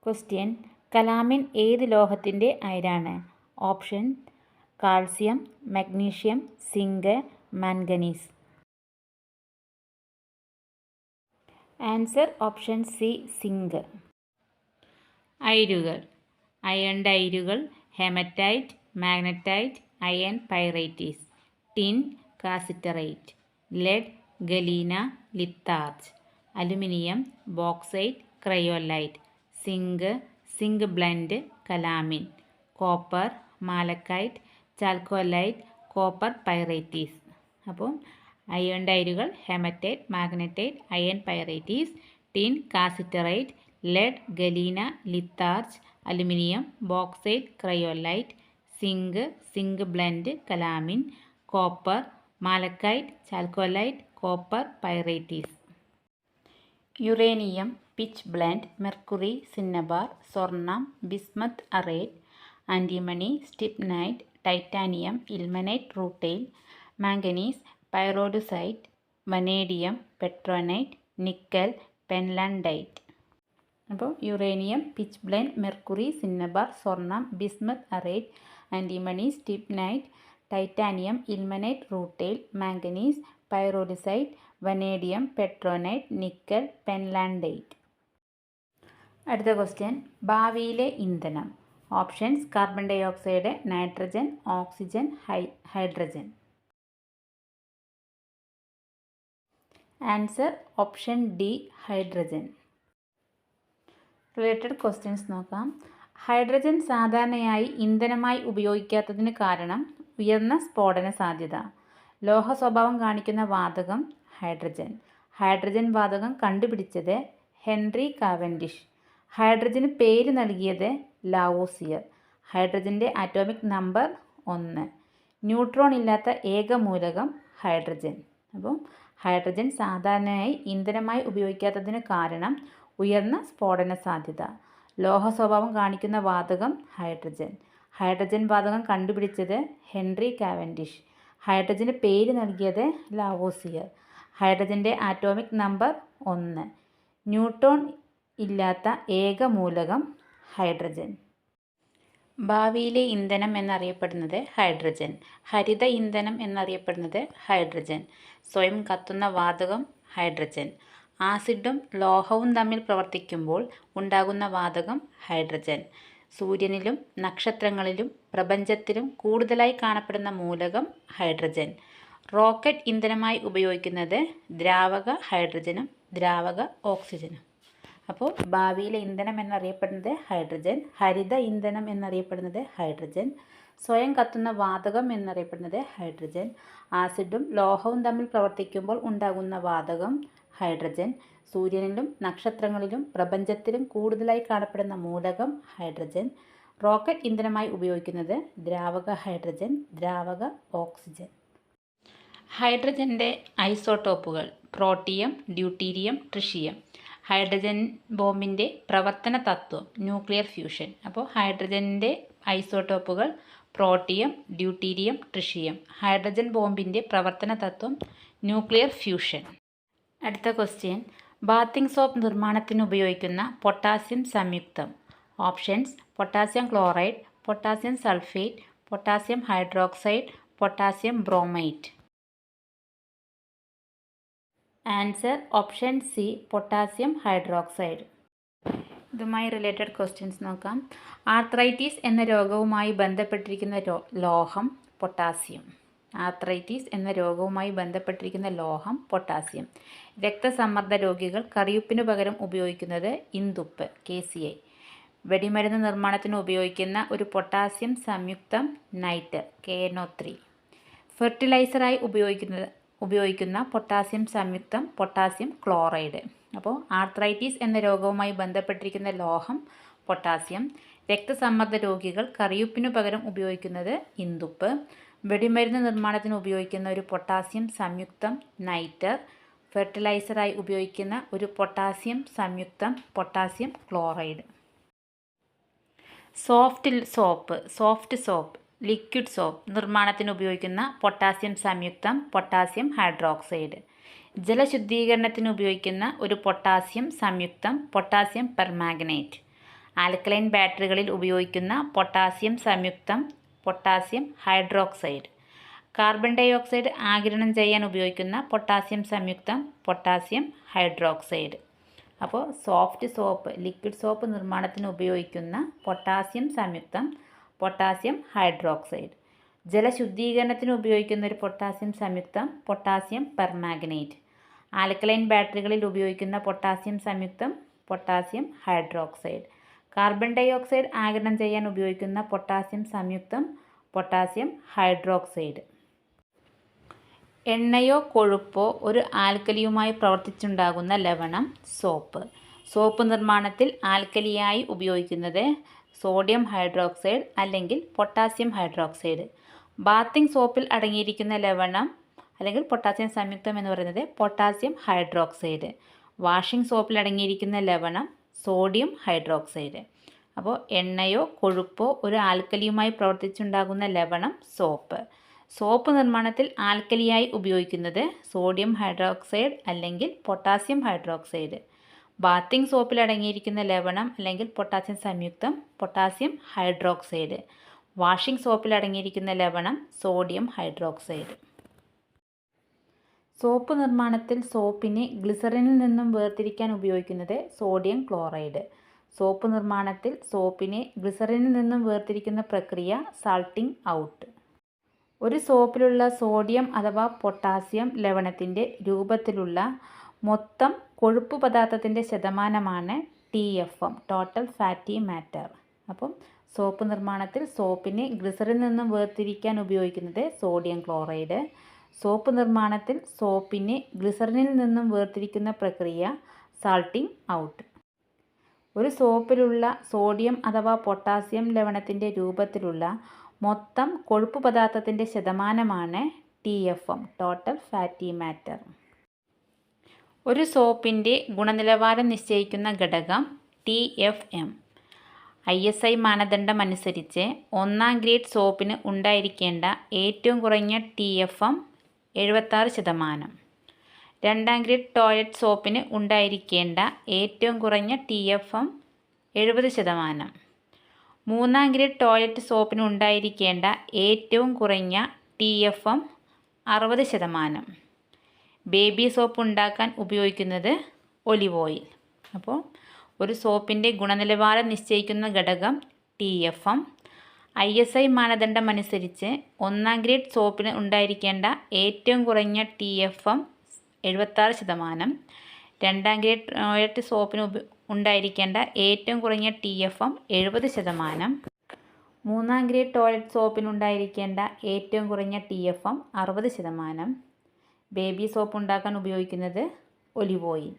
Question: calamine ഏത് ലോഹത്തിൻ്റെ അയിരാണ്? Option: calcium, magnesium, zinc, manganese. Answer option C, zinc. അയിരുകൾ: അയണിൻ്റെ അയിരുകൾ haematite, magnetite, iron pyrites, tin, cassiterite, lead, galena, litharge, aluminium, bauxite, cryolite, zinc, zinc blende, calamine, copper, malachite, chalcolite, copper pyrites. അപ്പോൾ അയണിൻ്റെ അയിരുകൾ haematite, magnetite, iron pyrites, tin, cassiterite, lead, galena, litharge, aluminium, bauxite, cryolite, zinc, zinc blende, calamine, copper, malachite, chalcolite, copper pyrites. Uranium, pitchblende, mercury, cinnabar, സ്വർണം, bismuth അറേറ്റ്, antimony, stibnite, titanium, ilmenite, rutile, manganese, pyrolusite, vanadium, patronite, nickel, pentlandite. അപ്പോൾ uranium, pitchblende, mercury, cinnabar, സ്വർണം, bismuth അറേറ്റ്, antimony, stibnite, titanium, ilmenite, rutile, manganese, pyrolusite, vanadium, patronite, nickel, pentlandite. അടുത്ത question: ഭാവിയിലെ ഇന്ധനം. Options: carbon dioxide, nitrogen, oxygen, hydrogen. Answer option D, hydrogen. Related questions നോക്കാം. Hydrogen സാധാരണയായി ഇന്ധനമായി ഉപയോഗിക്കാത്തതിന് കാരണം ഉയർന്ന സ്ഫോടന സാധ്യത. ലോഹ സ്വഭാവം കാണിക്കുന്ന വാതകം ഹൈഡ്രജൻ. ഹൈഡ്രജൻ വാതകം കണ്ടുപിടിച്ചത് ഹെൻറി കാവൻഡിഷ്. ഹൈഡ്രജന് പേര് നൽകിയത് ലാവോസിയർ. ഹൈഡ്രജൻ്റെ ആറ്റോമിക് നമ്പർ 1. ന്യൂട്രോൺ ഇല്ലാത്ത ഏക മൂലകം ഹൈഡ്രജൻ. അപ്പോൾ ഹൈഡ്രജൻ സാധാരണയായി ഇന്ധനമായി ഉപയോഗിക്കാത്തതിന് കാരണം ഉയർന്ന സ്ഫോടന സാധ്യത. ലോഹ സ്വഭാവം കാണിക്കുന്ന വാതകം ഹൈഡ്രജൻ. ഹൈഡ്രജൻ വാതകം കണ്ടുപിടിച്ചത് ഹെൻറി കാവൻഡിഷ്. ഹൈഡ്രജന് പേര് നൽകിയത് ലാവോസിയർ. ഹൈഡ്രജൻ്റെ ആറ്റോമിക് നമ്പർ 1. ന്യൂട്രോൺ ഇല്ലാത്ത ഏക മൂലകം ഹൈഡ്രജൻ. ഭാവിയിലെ ഇന്ധനം എന്നറിയപ്പെടുന്നത് ഹൈഡ്രജൻ. ഹരിത ഇന്ധനം എന്നറിയപ്പെടുന്നത് ഹൈഡ്രജൻ. സ്വയം കത്തുന്ന വാതകം ഹൈഡ്രജൻ. ആസിഡും ലോഹവും തമ്മിൽ പ്രവർത്തിക്കുമ്പോൾ ഉണ്ടാകുന്ന വാതകം ഹൈഡ്രജൻ. സൂര്യനിലും നക്ഷത്രങ്ങളിലും പ്രപഞ്ചത്തിലും കൂടുതലായി കാണപ്പെടുന്ന മൂലകം ഹൈഡ്രജൻ. റോക്കറ്റ് ഇന്ധനമായി ഉപയോഗിക്കുന്നത് ദ്രാവക ഹൈഡ്രജനും ദ്രാവക ഓക്സിജനും. അപ്പോൾ ഭാവിയിലെ ഇന്ധനം എന്നറിയപ്പെടുന്നത് ഹൈഡ്രജൻ. ഹരിത ഇന്ധനം എന്നറിയപ്പെടുന്നത് ഹൈഡ്രജൻ. സ്വയം കത്തുന്ന വാതകം എന്നറിയപ്പെടുന്നത് ഹൈഡ്രജൻ. ആസിഡും ലോഹവും തമ്മിൽ പ്രവർത്തിക്കുമ്പോൾ ഉണ്ടാകുന്ന വാതകം ഹൈഡ്രജൻ. സൂര്യനിലും നക്ഷത്രങ്ങളിലും പ്രപഞ്ചത്തിലും കൂടുതലായി കാണപ്പെടുന്ന മൂലകം ഹൈഡ്രജൻ. റോക്കറ്റ് ഇന്ധനമായി ഉപയോഗിക്കുന്നത് ദ്രാവക ഹൈഡ്രജൻ, ദ്രാവക ഓക്സിജൻ. ഹൈഡ്രജൻ്റെ ഐസോട്ടോപ്പുകൾ: പ്രോട്ടിയം, ഡ്യൂട്ടീരിയം, ട്രിഷിയം. ഹൈഡ്രജൻ ബോംബിൻ്റെ പ്രവർത്തന തത്വം ന്യൂക്ലിയർ ഫ്യൂഷൻ. അപ്പോൾ ഹൈഡ്രജൻ്റെ ഐസോട്ടോപ്പുകൾ പ്രോട്ടിയം, ഡ്യൂട്ടീരിയം, ട്രിഷിയം. ഹൈഡ്രജൻ ബോംബിൻ്റെ പ്രവർത്തന തത്വം ന്യൂക്ലിയർ ഫ്യൂഷൻ. അടുത്ത ക്വസ്റ്റ്യൻ: ബാത്തിങ് സോപ്പ് നിർമ്മാണത്തിന് ഉപയോഗിക്കുന്ന പൊട്ടാസ്യം സംയുക്തം. Options: potassium chloride, potassium sulphate, potassium hydroxide, potassium bromite. Answer option C, potassium hydroxide. ഇതുമായി റിലേറ്റഡ് ക്വസ്റ്റ്യൻസ് നോക്കാം. ആർത്രൈറ്റിസ് എന്ന രോഗവുമായി ബന്ധപ്പെട്ടിരിക്കുന്ന ലോഹം പൊട്ടാസ്യം. ആർത്രൈറ്റിസ് എന്ന രോഗവുമായി ബന്ധപ്പെട്ടിരിക്കുന്ന ലോഹം പൊട്ടാസ്യം. രക്തസമ്മർദ്ദ രോഗികൾ കറിയുപ്പിനു പകരം ഉപയോഗിക്കുന്നത് ഇന്ദുപ്പ്, KCl. വെടിമരുന്ന് നിർമ്മാണത്തിന് ഉപയോഗിക്കുന്ന ഒരു പൊട്ടാസ്യം സംയുക്തം നൈറ്റർ, KNO3. ഫെർട്ടിലൈസറായി ഉപയോഗിക്കുന്ന പൊട്ടാസ്യം സംയുക്തം പൊട്ടാസ്യം ക്ലോറൈഡ്. അപ്പോൾ ആർത്രൈറ്റിസ് എന്ന രോഗവുമായി ബന്ധപ്പെട്ടിരിക്കുന്ന ലോഹം പൊട്ടാസ്യം. രക്തസമ്മർദ്ദ രോഗികൾ കറിയുപ്പിനു പകരം ഉപയോഗിക്കുന്നത് ഇന്ദുപ്പ്. വെടിമരുന്ന് നിർമ്മാണത്തിന് ഉപയോഗിക്കുന്ന ഒരു പൊട്ടാസ്യം സംയുക്തം നൈറ്റർ. ഫെർട്ടിലൈസറായി ഉപയോഗിക്കുന്ന ഒരു പൊട്ടാസ്യം സംയുക്തം potassium chloride. Soft soap, liquid soap നിർമ്മാണത്തിന് ഉപയോഗിക്കുന്ന പൊട്ടാസ്യം സംയുക്തം പൊട്ടാസ്യം ഹൈഡ്രോക്സൈഡ്. ജലശുദ്ധീകരണത്തിന് ഉപയോഗിക്കുന്ന ഒരു പൊട്ടാസ്യം സംയുക്തം പൊട്ടാസ്യം പെർമാംഗനേറ്റ്. ആൽക്കലൈൻ ബാറ്ററികളിൽ ഉപയോഗിക്കുന്ന പൊട്ടാസ്യം സംയുക്തം potassium hydroxide. Carbon dioxide ആഗിരണം ചെയ്യാൻ ഉപയോഗിക്കുന്ന പൊട്ടാസ്യം സംയുക്തം പൊട്ടാസ്യം ഹൈഡ്രോക്സൈഡ്. അപ്പോൾ സോഫ്റ്റ് സോപ്പ്, ലിക്വിഡ് സോപ്പ് നിർമ്മാണത്തിന് ഉപയോഗിക്കുന്ന പൊട്ടാസ്യം സംയുക്തം പൊട്ടാസ്യം ഹൈഡ്രോക്സൈഡ്. ജലശുദ്ധീകരണത്തിന് ഉപയോഗിക്കുന്ന ഒരു പൊട്ടാസ്യം സംയുക്തം പൊട്ടാസ്യം പെർമാംഗനേറ്റ്. ആൽക്കലൈൻ ബാറ്ററികളിൽ ഉപയോഗിക്കുന്ന പൊട്ടാസ്യം സംയുക്തം potassium hydroxide. Carbon dioxide ആഗിരണം ചെയ്യാൻ ഉപയോഗിക്കുന്ന പൊട്ടാസ്യം സംയുക്തം പൊട്ടാസ്യം ഹൈഡ്രോക്സൈഡ്. എണ്ണയോ കൊഴുപ്പോ ഒരു ആൽക്കലിയുമായി പ്രവർത്തിച്ചുണ്ടാകുന്ന ലവണം സോപ്പ്. സോപ്പ് നിർമ്മാണത്തിൽ ആൽക്കലിയായി ഉപയോഗിക്കുന്നത് സോഡിയം ഹൈഡ്രോക്സൈഡ് അല്ലെങ്കിൽ പൊട്ടാസ്യം ഹൈഡ്രോക്സൈഡ്. ബാത്തിങ് സോപ്പിൽ അടങ്ങിയിരിക്കുന്ന ലവണം അല്ലെങ്കിൽ പൊട്ടാസ്യം സംയുക്തം എന്ന് പറയുന്നത് പൊട്ടാസ്യം ഹൈഡ്രോക്സൈഡ്. വാഷിംഗ് സോപ്പിൽ അടങ്ങിയിരിക്കുന്ന ലവണം സോഡിയം ഹൈഡ്രോക്സൈഡ്. അപ്പോൾ എണ്ണയോ കൊഴുപ്പോ ഒരു ആൽക്കലിയുമായി പ്രവർത്തിച്ചുണ്ടാകുന്ന ലവണം സോപ്പ്. സോപ്പ് നിർമ്മാണത്തിൽ ആൽക്കലിയായി ഉപയോഗിക്കുന്നത് സോഡിയം ഹൈഡ്രോക്സൈഡ് അല്ലെങ്കിൽ പൊട്ടാസ്യം ഹൈഡ്രോക്സൈഡ്. ബാത്തിങ് സോപ്പിൽ അടങ്ങിയിരിക്കുന്ന ലവണം അല്ലെങ്കിൽ പൊട്ടാസ്യം സംയുക്തം പൊട്ടാസ്യം ഹൈഡ്രോക്സൈഡ്. വാഷിംഗ് സോപ്പിൽ അടങ്ങിയിരിക്കുന്ന ലവണം സോഡിയം ഹൈഡ്രോക്സൈഡ്. സോപ്പ് നിർമ്മാണത്തിൽ സോപ്പിനെ ഗ്ലിസറിനിൽ നിന്നും വേർതിരിക്കാൻ ഉപയോഗിക്കുന്നത് സോഡിയം ക്ലോറൈഡ്. സോപ്പ് നിർമ്മാണത്തിൽ സോപ്പിനെ ഗ്ലിസറിനിൽ നിന്നും വേർതിരിക്കുന്ന പ്രക്രിയ സാൾട്ടിംഗ് ഔട്ട്. ഒരു സോപ്പിലുള്ള സോഡിയം അഥവാ പൊട്ടാസ്യം ലവണത്തിൻ്റെ രൂപത്തിലുള്ള മൊത്തം കൊഴുപ്പ് പദാർത്ഥത്തിൻ്റെ ശതമാനമാണ് TFM, ടോട്ടൽ ഫാറ്റി മാറ്റർ. അപ്പം സോപ്പ് നിർമ്മാണത്തിൽ സോപ്പിനെ ഗ്ലിസറിനിൽ നിന്നും വേർതിരിക്കാൻ ഉപയോഗിക്കുന്നത് സോഡിയം ക്ലോറൈഡ്. സോപ്പ് നിർമ്മാണത്തിൽ സോപ്പിനെ ഗ്ലിസറിനിൽ നിന്നും വേർതിരിക്കുന്ന പ്രക്രിയ സാൾട്ടിംഗ് ഔട്ട്. ഒരു സോപ്പിലുള്ള സോഡിയം അഥവാ പൊട്ടാസ്യം ലവണത്തിൻ്റെ രൂപത്തിലുള്ള മൊത്തം കൊഴുപ്പ് പദാർത്ഥത്തിൻ്റെ ശതമാനമാണ് TFM, ടോട്ടൽ ഫാറ്റി മാറ്റർ. ഒരു സോപ്പിൻ്റെ ഗുണനിലവാരം നിശ്ചയിക്കുന്ന ഘടകം TFM. ISI മാനദണ്ഡം അനുസരിച്ച് 1ാം ഗ്രേഡ് സോപ്പിന് ഉണ്ടായിരിക്കേണ്ട ഏറ്റവും കുറഞ്ഞ TFM 76%. 2ാം ഗ്രേഡ് ടോയ്ലറ്റ് സോപ്പിന് ഉണ്ടായിരിക്കേണ്ട ഏറ്റവും കുറഞ്ഞ TFM 70%. 3ാം ഗ്രേഡ് ടോയ്ലറ്റ് സോപ്പിന് ഉണ്ടായിരിക്കേണ്ട ഏറ്റവും കുറഞ്ഞ TFM 60%. ബേബി സോപ്പ് ഉണ്ടാക്കാൻ ഉപയോഗിക്കുന്നത് ഒലിവ് ഓയിൽ. അപ്പോൾ ഒരു സോപ്പിൻ്റെ ഗുണനിലവാരം നിശ്ചയിക്കുന്ന ഘടകം TFM. ISI മാനദണ്ഡം അനുസരിച്ച് 1ാം ഗ്രേഡ് സോപ്പിന് ഉണ്ടായിരിക്കേണ്ട ഏറ്റവും കുറഞ്ഞ TFM 76%. 2ാം ഗ്രേഡ് ടോയ്ലറ്റ് സോപ്പിന് ഉണ്ടായിരിക്കേണ്ട ഏറ്റവും കുറഞ്ഞ TFM 70%. 3ാം ഗ്രേഡ് ടോയ്ലറ്റ് സോപ്പിന് ഉണ്ടായിരിക്കേണ്ട ഏറ്റവും കുറഞ്ഞ TFM 60%. ബേബി സോപ്പ് ഉണ്ടാക്കാൻ ഉപയോഗിക്കുന്നത് ഒലിവ് ഓയിൽ.